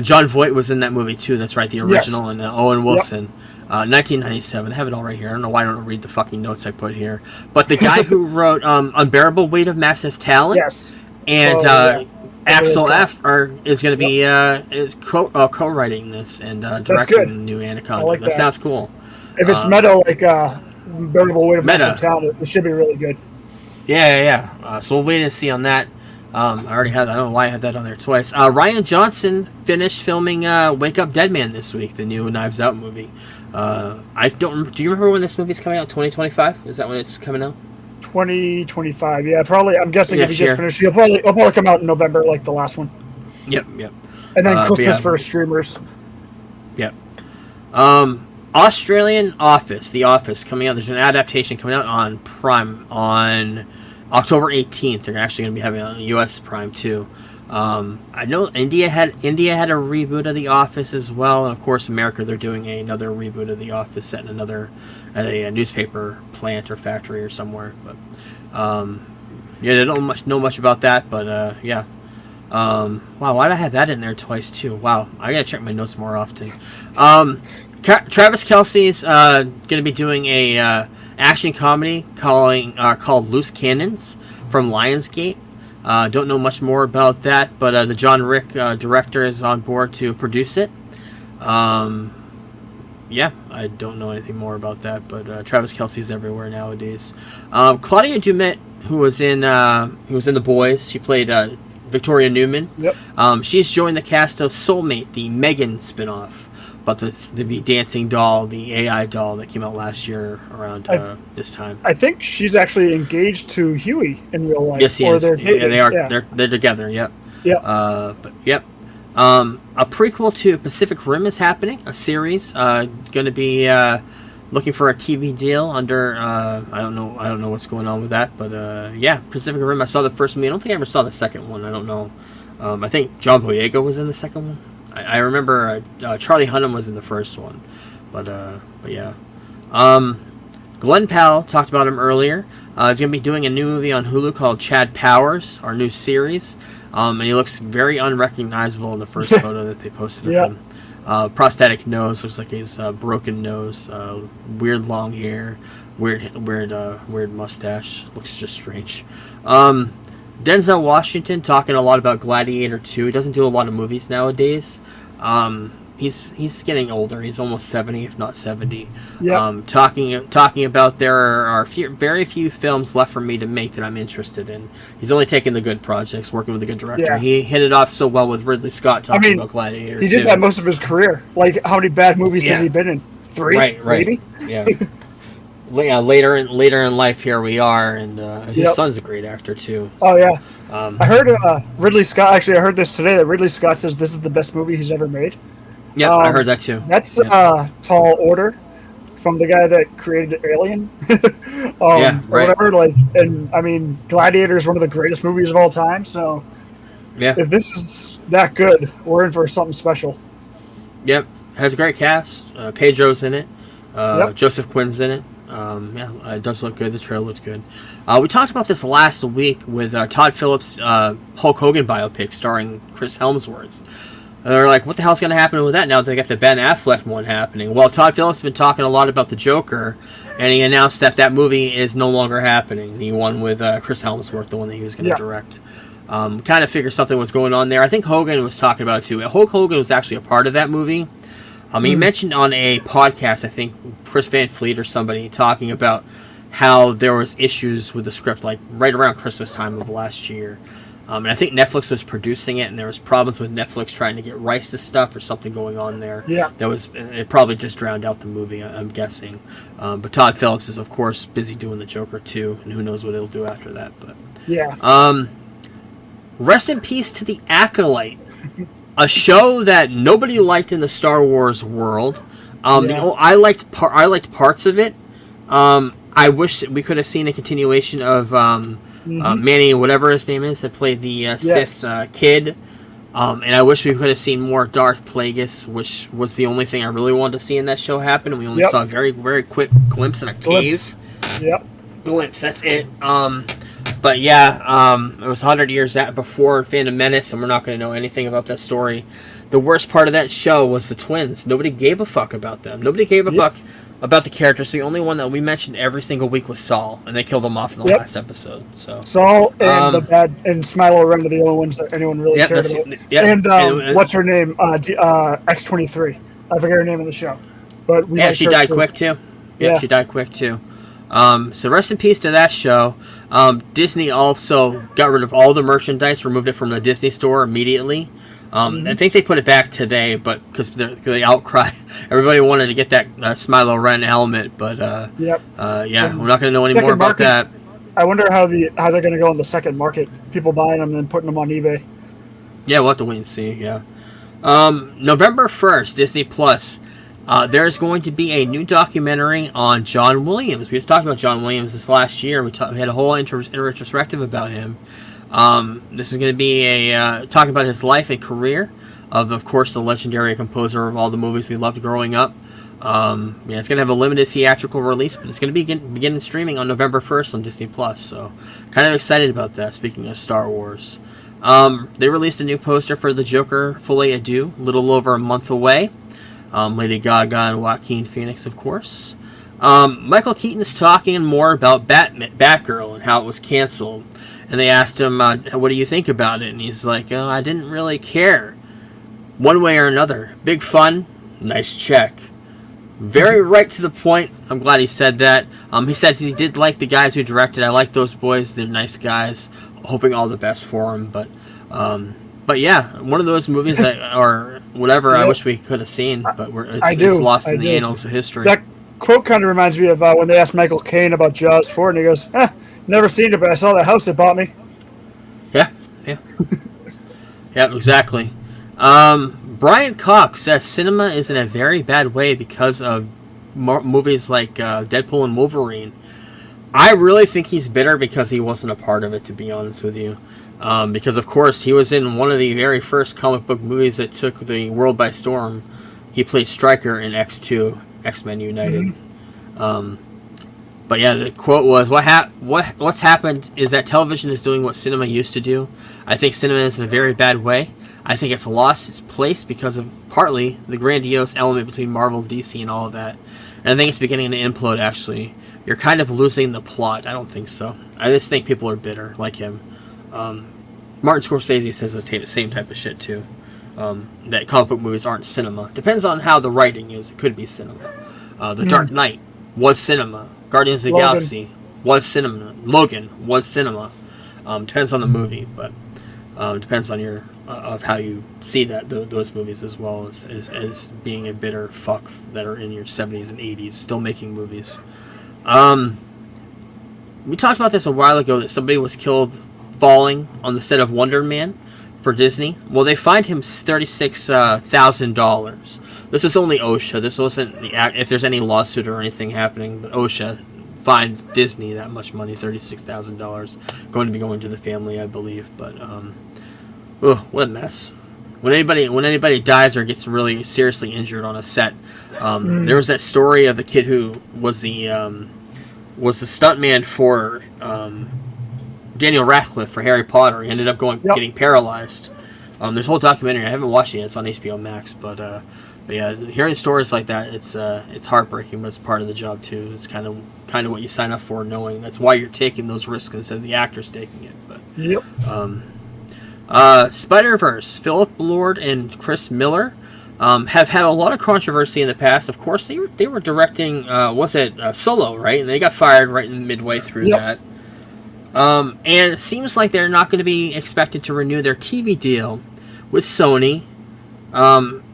B: John Voight was in that movie, too. That's right, the original, and Owen Wilson. 1997. I have it all right here. I don't know why I don't read the fucking notes I put here. But the guy who wrote Unbearable Weight of Massive Talent and Axel F. is going to be co-writing this and directing the new Anaconda. That sounds cool.
C: If it's meta like Unbearable Weight of Massive Talent, it should be really good.
B: Yeah. So we'll wait and see on that. I already had. I don't know why I had that on there twice. Ryan Johnson finished filming "Wake Up Dead Man" this week, the new Knives Out movie. I don't. Do you remember when this movie's coming out? 2025? Is that when it's coming out?
C: 2025. Yeah, probably. I'm guessing if he just finished, it'll probably come out in November, like the last one.
B: Yep.
C: And then Christmas for streamers.
B: Yep. Australian Office, The Office, coming out. There's an adaptation coming out on Prime on October 18th. They're actually going to be having it on US Prime too. I know India had a reboot of The Office as well, and of course America, they're doing another reboot of The Office set in at a newspaper plant or factory or somewhere. But they don't know much about that. But yeah. Wow, why'd I have that in there twice too? Wow, I gotta check my notes more often. Travis Kelce's gonna be doing a action comedy called Loose Cannons from Lionsgate. Don't know much more about that, but the John Rick director is on board to produce it. Yeah, I don't know anything more about that, but Travis Kelce's everywhere nowadays. Claudia Dumet, who was in The Boys, she played Victoria Newman.
C: Yep.
B: She's joined the cast of Soulmate, the Megan spinoff, but the dancing doll, the AI doll that came out last year around this time.
C: I think she's actually engaged to Huey in real life.
B: Yes, he is.
C: They're dating.
B: Yeah, they are.
C: Yeah.
B: They're together. Yep.
C: Yeah.
B: But yep. A prequel to Pacific Rim is happening. A series going to be looking for a TV deal under. I don't know what's going on with that, but yeah, Pacific Rim. I saw the first movie. I don't think I ever saw the second one. I don't know. I think John Boyega was in the second one. I remember Charlie Hunnam was in the first one, but yeah. Glenn Powell, talked about him earlier. He's going to be doing a new movie on Hulu called Chad Powers, our new series. And he looks very unrecognizable in the first photo that they posted of him. Prosthetic nose, looks like his broken nose. Weird long hair, weird mustache. Looks just strange. Denzel Washington talking a lot about Gladiator 2. He doesn't do a lot of movies nowadays. He's getting older. He's almost 70, if not 70.
C: Yep.
B: Talking about there are very few films left for me to make that I'm interested in. He's only taking the good projects, working with a good director.
C: Yeah.
B: He hit it off so well with Ridley Scott talking about Gladiator 2.
C: He did that most of his career. Like, how many bad movies has he been in? 3?
B: Right.
C: Maybe?
B: Yeah. Yeah, later in life, here we are, and his son's a great actor too.
C: Oh yeah, I heard Ridley Scott. Actually, I heard this today that Ridley Scott says this is the best movie he's ever made.
B: Yeah, I heard that too.
C: That's tall order from the guy that created Alien. Or whatever. Like, and I mean, Gladiator is one of the greatest movies of all time. So, if this is that good, we're in for something special.
B: Yep, has a great cast. Pedro's in it. Joseph Quinn's in it. It does look good. The trailer looks good. We talked about this last week with Todd Phillips' Hulk Hogan biopic starring Chris Hemsworth. They're like, what the hell's going to happen with that now that they got the Ben Affleck one happening? Well, Todd Phillips has been talking a lot about the Joker, and he announced that movie is no longer happening. The one with Chris Hemsworth, the one that he was going to direct. Kind of figured something was going on there. I think Hogan was talking about it too. Hulk Hogan was actually a part of that movie. He mentioned on a podcast, I think Chris Van Fleet or somebody, talking about how there was issues with the script, like right around Christmas time of last year. And I think Netflix was producing it, and there was problems with Netflix trying to get rights to stuff or something going on there. Yeah, it probably just drowned out the movie, I'm guessing. But Todd Phillips is, of course, busy doing the Joker too, and who knows what he'll do after that. But rest in peace to the Acolyte. A show that nobody liked in the Star Wars world. I liked parts of it. I wish that we could have seen a continuation of Manny, whatever his name is, that played the Sith kid. And I wish we could have seen more Darth Plagueis, which was the only thing I really wanted to see in that show happen. And we only saw a very, very quick glimpse in a cave. Glimpse, that's it. But yeah, it was 100 years before Phantom Menace, and we're not going to know anything about that story. The worst part of that show was the twins. Nobody gave a fuck about them. Nobody gave a fuck about the characters. The only one that we mentioned every single week was Saul, and they killed him off in the last episode. So
C: Saul and and Smilo Ren are the only ones that anyone really cared about. And what's her name? X-23. I forget her name in the show. But
B: she died quick too. She died quick too. So rest in peace to that show. Disney also got rid of all the merchandise, removed it from the Disney store immediately. I think they put it back today, but because the outcry, everybody wanted to get that Smilo Ren helmet. But yeah, we're not going to know any more about that.
C: I wonder how they're going to go in the second market. People buying them and then putting them on eBay.
B: Yeah, we'll have to wait and see. Yeah. November 1st, Disney Plus. There's going to be a new documentary on John Williams. We just talked about John Williams this last year. We had a whole retrospective about him. This is going to be talking about his life and career of course, the legendary composer of all the movies we loved growing up. It's going to have a limited theatrical release, but it's going to be beginning streaming on November 1st on Disney Plus. So, kind of excited about that. Speaking of Star Wars, they released a new poster for The Joker: Folie à Deux, a little over a month away. Lady Gaga and Joaquin Phoenix, of course. Michael Keaton's talking more about Batgirl and how it was canceled. And they asked him, what do you think about it? And he's like, I didn't really care. One way or another. Big fun, nice check. Very right to the point. I'm glad he said that. He says he did like the guys who directed. I like those boys. They're nice guys. Hoping all the best for him. But yeah, one of those movies or whatever I wish we could have seen, but it's lost in the annals of history.
C: That quote kind of reminds me of when they asked Michael Caine about Jaws 4, and he goes, never seen it, but I saw that house they bought me.
B: Yeah. Yeah, exactly. Brian Cox says cinema is in a very bad way because of movies like Deadpool and Wolverine. I really think he's bitter because he wasn't a part of it, to be honest with you. Because, of course, he was in one of the very first comic book movies that took the world by storm. He played Stryker in X2, X-Men United. But yeah, the quote was, what's happened is that television is doing what cinema used to do. I think cinema is in a very bad way. I think it's lost its place because of partly the grandiose element between Marvel, DC, and all of that. And I think it's beginning to implode, actually. You're kind of losing the plot. I don't think so. I just think people are bitter, like him. Martin Scorsese says the same type of shit, too. That comic book movies aren't cinema. Depends on how the writing is. It could be cinema. The Dark Knight was cinema. Guardians of the Galaxy was cinema. Logan was cinema. Depends on the movie, but depends on your of how you see those movies as well as being a bitter fuck that are in your 70s and 80s still making movies. We talked about this a while ago that somebody was killed falling on the set of Wonder Man for Disney. Well, they fined him $36,000. This was only OSHA. This wasn't if there's any lawsuit or anything happening, but OSHA fined Disney that much money, $36,000, going to be going to the family, I believe. But what a mess. When anybody dies or gets really seriously injured on a set, there was that story of the kid who was the stuntman for Daniel Radcliffe for Harry Potter. He ended up getting paralyzed. There's a whole documentary. I haven't watched it yet. It's on HBO Max, but yeah, hearing stories like that, it's heartbreaking, but it's part of the job too. It's kind of what you sign up for, knowing that's why you're taking those risks instead of the actors taking it. But Spider-Verse, Philip Lord and Chris Miller have had a lot of controversy in the past. Of course, they were directing Solo, right? And they got fired right in midway through that. And it seems like they're not going to be expected to renew their TV deal with Sony,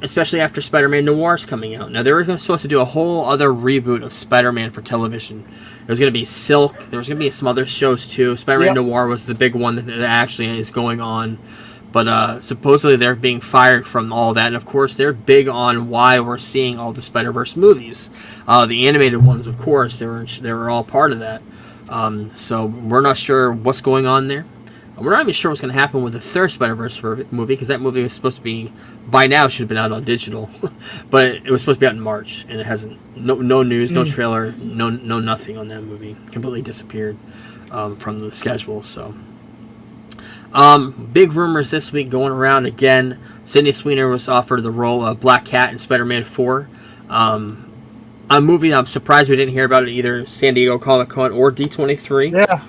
B: especially after Spider-Man Noir is coming out. Now, they were supposed to do a whole other reboot of Spider-Man for television. There was going to be Silk. There was going to be some other shows, too. Spider-Man Noir was the big one that actually is going on. But supposedly they're being fired from all that. And, of course, they're big on why we're seeing all the Spider-Verse movies. The animated ones, of course, they were all part of that. So we're not sure what's going on there. We're not even sure what's going to happen with the third Spider-Verse movie, because that movie was supposed to be, by now, should have been out on digital. But it was supposed to be out in March, and it hasn't. No news, no trailer, no nothing on that movie. Completely disappeared from the schedule. So, big rumors this week going around again. Sydney Sweeney was offered the role of Black Cat in Spider-Man 4. A movie I'm surprised we didn't hear about it either San Diego Comic-Con or D23.
C: Yeah.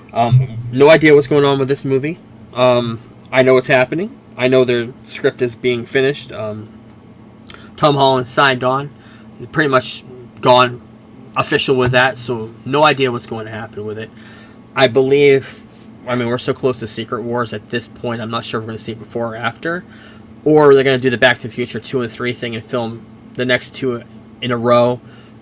B: No idea what's going on with this movie. I know what's happening. I know the script is being finished. Tom Holland signed on. He's pretty much gone official with that, so no idea what's going to happen with it. I believe, I mean, we're so close to Secret Wars at this point, I'm not sure if we're going to see it before or after. Or they're going to do the Back to the Future 2 and 3 thing and film the next 2 in a row,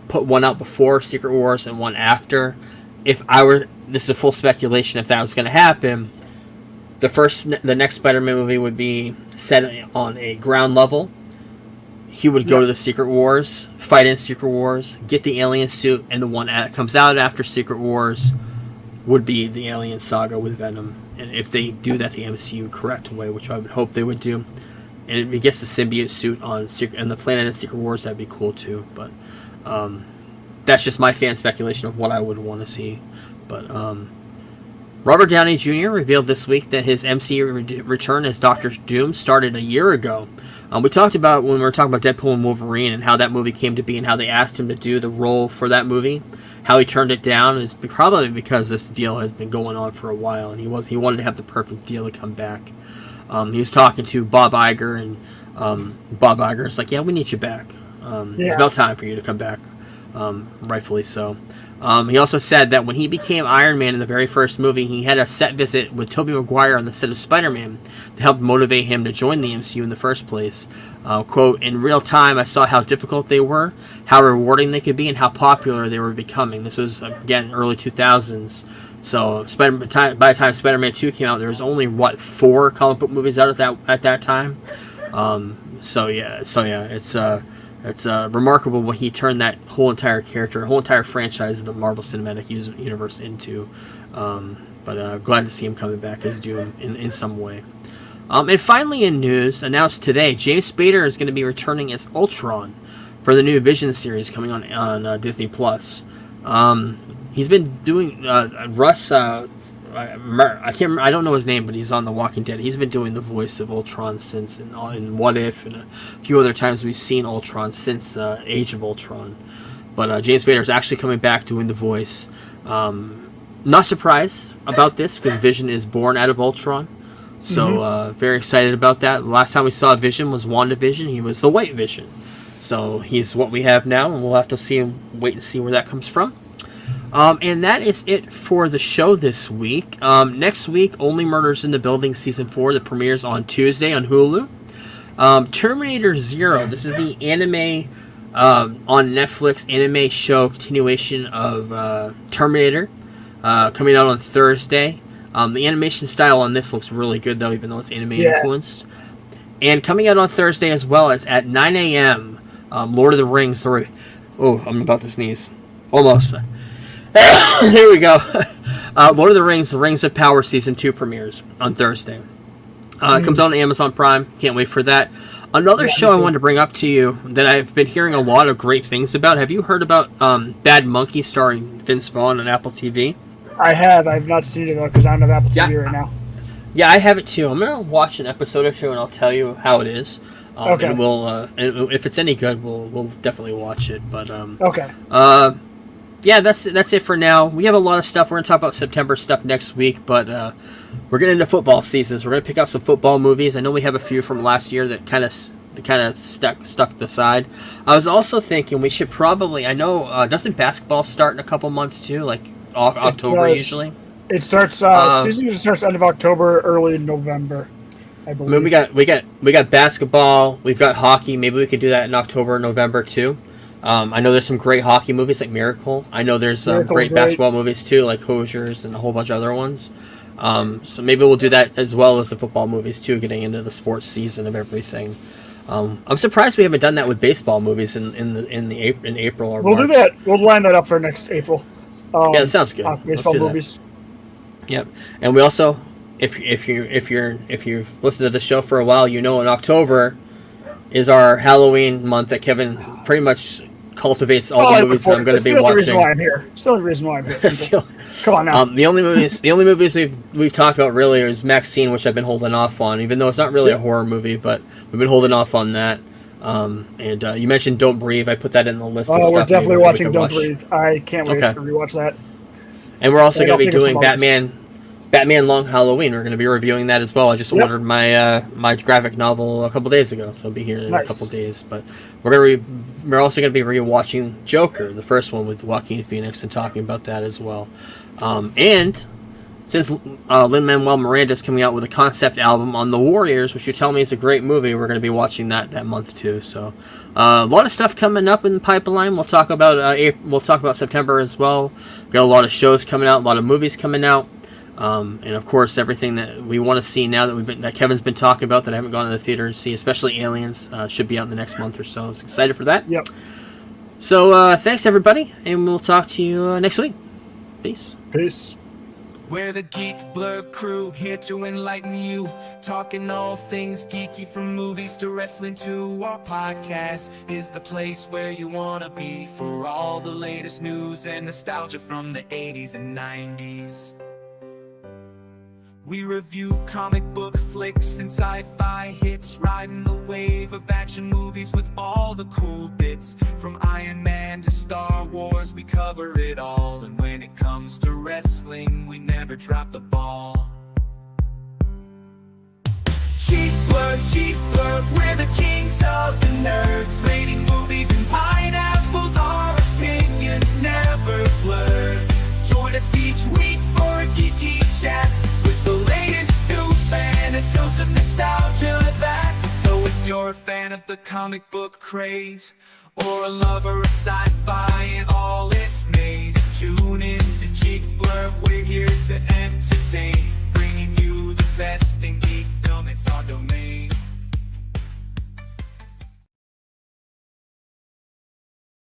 B: put one out before Secret Wars and one after. This is a full speculation, if that was going to happen, the next Spider-Man movie would be set on a ground level. He would go to the Secret Wars, fight in Secret Wars, get the alien suit, and the one that comes out after Secret Wars would be the Alien Saga with Venom. And if they do that the MCU correct way, which I would hope they would do, and if he gets the symbiote suit on the planet in Secret Wars, that'd be cool too. But that's just my fan speculation of what I would want to see. But Robert Downey Jr. revealed this week that his MCU return as Doctor Doom started a year ago. We talked about when we were talking about Deadpool and Wolverine and how that movie came to be and how they asked him to do the role for that movie. How he turned it down is probably because this deal has been going on for a while, and he wanted to have the perfect deal to come back. He was talking to Bob Iger, and Bob Iger's like, "Yeah, we need you back. It's about time for you to come back." Rightfully so. He also said that when he became Iron Man in the very first movie, he had a set visit with Tobey Maguire on the set of Spider-Man to help motivate him to join the MCU in the first place. Quote, "In real time, I saw how difficult they were, how rewarding they could be, and how popular they were becoming." This was, again, early 2000s. So by the time Spider-Man 2 came out, there was only, 4 comic book movies out at that time? It's remarkable what he turned that whole entire character, whole entire franchise of the Marvel Cinematic Universe into. But glad to see him coming back as Doom in some way. And finally in news, announced today, James Spader is going to be returning as Ultron for the new Vision series coming on Disney+. He's been doing, Russ, I don't know his name, but he's on The Walking Dead. He's been doing the voice of Ultron since in What If, and a few other times we've seen Ultron since Age of Ultron. But James Spader is actually coming back doing the voice. Not surprised about this because Vision is born out of Ultron. So very excited about that. The last time we saw Vision was WandaVision. He was the White Vision. So he's what we have now, and we'll have to wait and see where that comes from. And that is it for the show this week. Next week, Only Murders in the Building Season 4 that premieres on Tuesday on Hulu. Terminator Zero. This is the anime on Netflix anime show continuation of Terminator coming out on Thursday. The animation style on this looks really good, though, even though it's anime influenced. And coming out on Thursday as well as at 9 a.m., Lord of the Rings. I'm about to sneeze. Almost. Here we go. Lord of the Rings, The Rings of Power Season 2 premieres on Thursday. It comes out on Amazon Prime. Can't wait for that. Another show I wanted to bring up to you that I've been hearing a lot of great things about. Have you heard about Bad Monkey starring Vince Vaughn on Apple TV?
C: I have. I've not seen it, though, because I don't have Apple TV right now.
B: Yeah, I have it, too. I'm going to watch an episode or two, and I'll tell you how it is. Okay. And we'll, and if it's any good, we'll definitely watch it. But
C: okay.
B: Yeah, that's it for now. We have a lot of stuff. We're going to talk about September stuff next week, but we're getting into football seasons. We're going to pick out some football movies. I know we have a few from last year that kind of stuck aside. I was also thinking we should probably, I know, doesn't basketball start in a couple months too, like October usually? It starts,
C: season usually starts end of October, early November, I believe.
B: I mean, we got basketball, we've got hockey. Maybe we could do that in October or November too. I know there's some great hockey movies like Miracle. I know there's some great basketball movies too, like Hoosiers and a whole bunch of other ones. So maybe we'll do that as well as the football movies too, getting into the sports season of everything. I'm surprised we haven't done that with baseball movies in April or March.
C: We'll do that. We'll line that up for next April.
B: Yeah, that sounds good.
C: Baseball movies.
B: Yep, and we also, if you've listened to the show for a while, you know in October is our Halloween month that Kevin pretty much cultivates all the movies that I'm going to be watching.
C: That's the reason why I'm here. Still the reason why I'm here. Come on now.
B: The only movies we've talked about really is Maxine, which I've been holding off on, even though it's not really a horror movie, but we've been holding off on that. And you mentioned Don't Breathe. I put that in the list of stuff.
C: We're definitely watching Don't Breathe. I can't wait to rewatch that.
B: And we're also going to be doing Batman Batman Long Halloween. We're going to be reviewing that as well. I just ordered my my graphic novel a couple days ago, so I'll be here in a couple days. But we're also going to be rewatching Joker, the first one with Joaquin Phoenix, and talking about that as well. And since Lin-Manuel Miranda is coming out with a concept album on The Warriors, which you tell me is a great movie, we're going to be watching that month too. So a lot of stuff coming up in the pipeline. We'll talk about September as well. We've got a lot of shows coming out, a lot of movies coming out. And of course, everything that we want to see now that Kevin's been talking about that I haven't gone to the theater to see, especially Aliens, should be out in the next month or so. I'm excited for that.
C: Yep.
B: So thanks everybody, and we'll talk to you next week. Peace.
C: Peace.
A: We're the Geek Blurb crew, here to enlighten you, talking all things geeky, from movies to wrestling to our podcast is the place where you wanna be for all the latest news and nostalgia from the 80s and 90s. We review comic book flicks and sci-fi hits, riding the wave of action movies with all the cool bits. From Iron Man to Star Wars, we cover it all. And when it comes to wrestling, we never drop the ball. Geek Blurb, we're the kings of the nerds, rating movies and pineapples, our opinions never blurred. Join us each week for a geeky chat with the latest news and a dose of nostalgia that. So if you're a fan of the comic book craze, or a lover of sci-fi and all its maze, tune in to Geek Blurb. We're here to entertain, bringing you the best